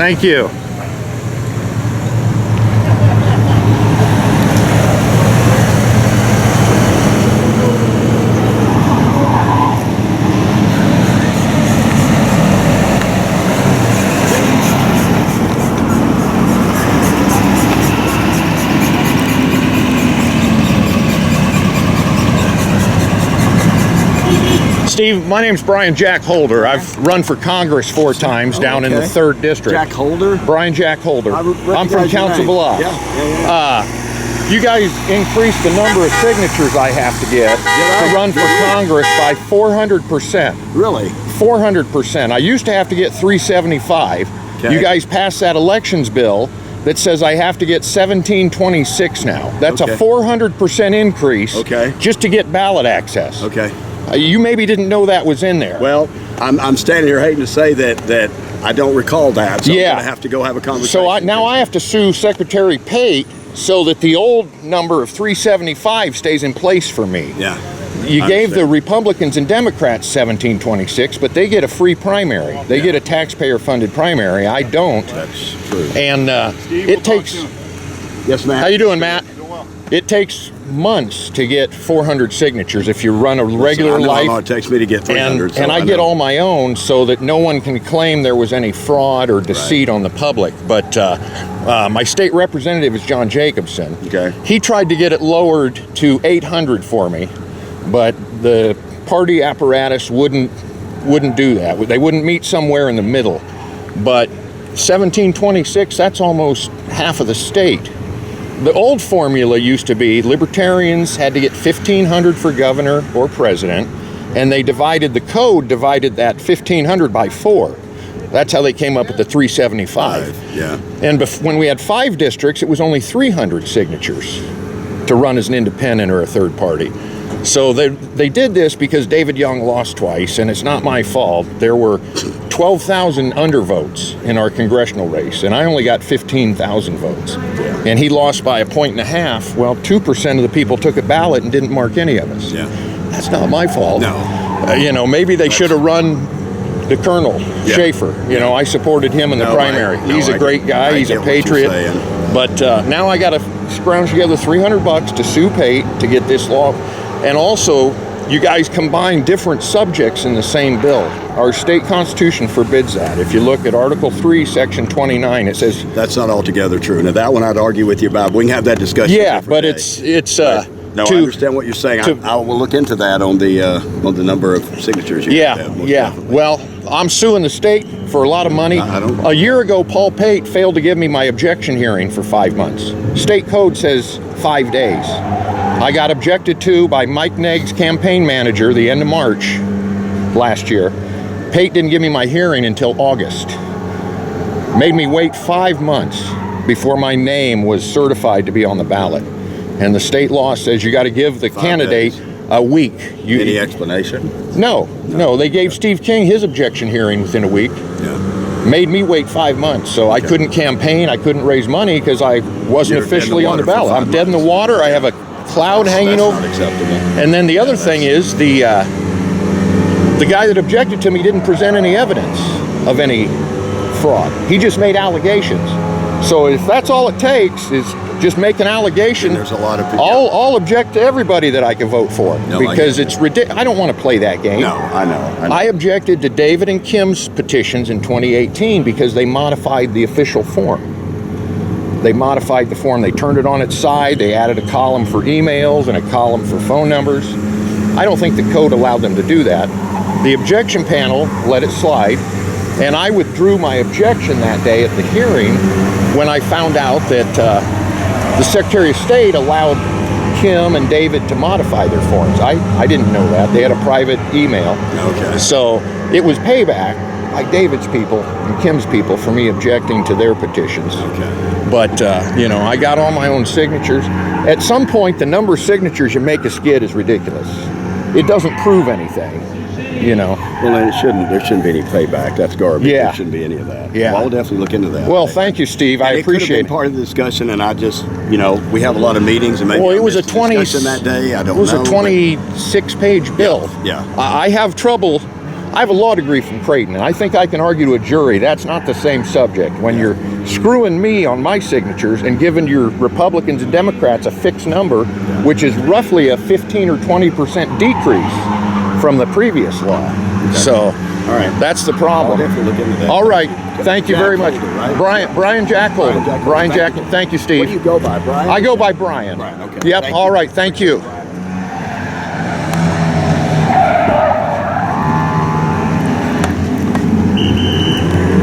Thank you. Steve, my name's Brian Jack Holder. I've run for Congress 4 times down in the 3rd District. Jack Holder? Brian Jack Holder. I'm from Council Bluffs. You guys increased the number of signatures I have to get to run for Congress by 400%. Really? 400%. I used to have to get 375. Okay. You guys passed that elections bill that says I have to get 1726 now. That's a 400% increase just to get ballot access. Okay. You maybe didn't know that was in there. Well, I'm standing here hating to say that I don't recall that, so I'm going to have to go have a conversation. So now I have to sue Secretary Pate so that the old number of 375 stays in place for me. Yeah. You gave the Republicans and Democrats 1726, but they get a free primary. They get a taxpayer-funded primary. I don't. That's true. And it takes... Yes, Matt? How you doing, Matt? It takes months to get 400 signatures if you run a regular life. I know how long it takes me to get 300. And I get all my own so that no one can claim there was any fraud or deceit on the public. But my state representative is John Jacobson. Okay. He tried to get it lowered to 800 for me, but the party apparatus wouldn't do that. They wouldn't meet somewhere in the middle. But 1726, that's almost half of the state. The old formula used to be libertarians had to get 1,500 for governor or president, and they divided that 1,500 by 4. That's how they came up with the 375. Yeah. And when we had 5 districts, it was only 300 signatures to run as an independent or a third party. So they did this because David Young lost twice, and it's not my fault. There were 12,000 undervotes in our congressional race, and I only got 15,000 votes. And he lost by 1.5 points. Well, 2% of the people took a ballot and didn't mark any of us. Yeah. That's not my fault. No. Maybe they should have run the Colonel Schaefer. I supported him in the primary. He's a great guy. He's a patriot. But now I got to scrounge together $300 to sue Pate to get this law. And also, you guys combine different subjects in the same bill. Our state constitution forbids that. If you look at Article 3, Section 29, it says... That's not altogether true. Now, that one I'd argue with you about. We can have that discussion. Yeah, but it's no, I understand what you're saying. I will look into that on the number of signatures you have. Yeah. Well, I'm suing the state for a lot of money. A year ago, Paul Pate failed to give me my objection hearing for 5 months. State code says 5 days. I got objected to by Mike Negg's campaign manager the end of March last year. Pate didn't give me my hearing until August. Made me wait 5 months before my name was certified to be on the ballot. And the state law says you got to give the candidate a week. Any explanation? No. They gave Steve King his objection hearing within a week. Yeah. Made me wait 5 months, so I couldn't campaign. I couldn't raise money because I wasn't officially on the ballot. I'm dead in the water. I have a cloud hanging over. That's not acceptable. And then the other thing is the guy that objected to me didn't present any evidence of any fraud. He just made allegations. So if that's all it takes is just make an allegation, there's a lot of people. I'll object to everybody that I can vote for because it's ridiculous. I don't want to play that game. No, I know. I objected to David and Kim's petitions in 2018 because they modified the official form. They modified the form. They turned it on its side. They added a column for emails and a column for phone numbers. I don't think the code allowed them to do that. The objection panel let it slide, and I withdrew my objection that day at the hearing when I found out that the Secretary of State allowed Kim and David to modify their forms. I didn't know that. They had a private email. Okay. So it was payback by David's people and Kim's people for me objecting to their petitions. Okay. But, I got all my own signatures. At some point, the number of signatures you make a skid is ridiculous. It doesn't prove anything, Well, then there shouldn't be any payback. That's garbage. Yeah. There shouldn't be any of that. Yeah. Well, I'll definitely look into that. Well, thank you, Steve. I appreciate it. It could have been part of the discussion, and I just, we have a lot of meetings, and maybe it was a discussion that day. I don't know. It was a 26-page bill. Yeah. I have trouble. I have a law degree from Creighton, and I think I can argue to a jury that's not the same subject. When you're screwing me on my signatures and giving your Republicans and Democrats a fixed number, which is roughly a 15 or 20% decrease from the previous law. So, all right, that's the problem. I'll definitely look into that. All right, thank you Jack very much. Holder, right? Brian Jack Holder. Brian Jack, thank you, Steve. What do you go by, Brian? I go by Brian. Brian, okay. Yep, Thank all you. right, thank you.